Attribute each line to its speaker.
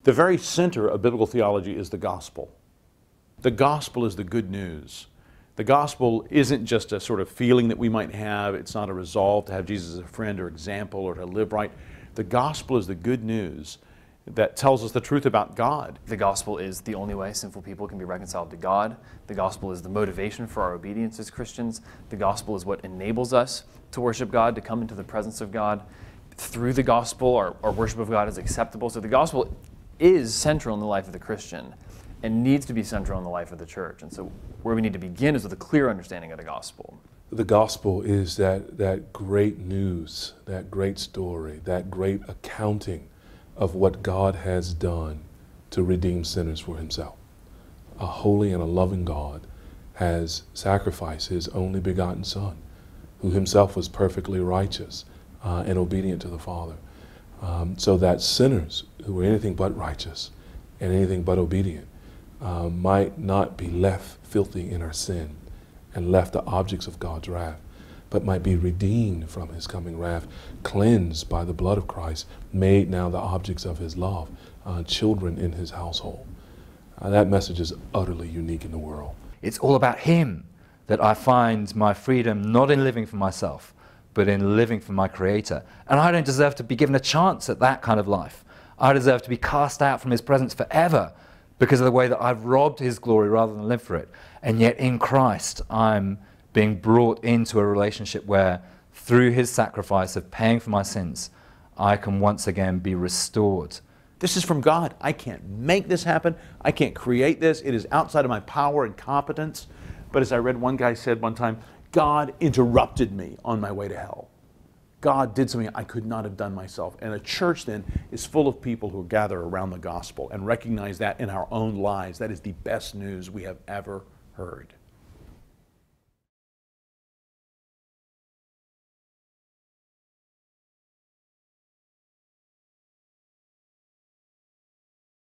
Speaker 1: The very center of biblical theology is the gospel. The gospel is the good news. The gospel isn't just a sort of feeling that we might have. It's not a resolve to have Jesus as a friend or example or to live right. The gospel is the good news that tells us the truth about God.
Speaker 2: The gospel is the only way sinful people can be reconciled to God. The gospel is the motivation for our obedience as Christians. The gospel is what enables us to worship God, to come into the presence of God. Through the gospel, our worship of God is acceptable. So the gospel is central in the life of the Christian and needs to be central in the life of the church. And so where we need to begin is with a clear understanding of the gospel.
Speaker 3: The gospel is that great news, that great story, that great accounting of what God has done to redeem sinners for himself. A holy and a loving God has sacrificed his only begotten Son, who himself was perfectly righteous and obedient to the Father, so that sinners who were anything but righteous and anything but obedient might not be left filthy in our sin and left the objects of God's wrath, but might be redeemed from his coming wrath, cleansed by the blood of Christ, made now the objects of his love, children in his household. That message is utterly unique in the world.
Speaker 4: It's all about him that I find my freedom, not in living for myself, but in living for my Creator. And I don't deserve to be given a chance at that kind of life. I deserve to be cast out from his presence forever because of the way that I've robbed his glory rather than lived for it. And yet in Christ, I'm being brought into a relationship where through his sacrifice of paying for my sins, I can once again be restored.
Speaker 1: This is from God. I can't make this happen. I can't create this. It is outside of my power and competence. But as I read, one guy said one time, God interrupted me on my way to hell. God did something I could not have done myself. And a church then is full of people who gather around the gospel and recognize that in our own lives. That is the best news we have ever heard.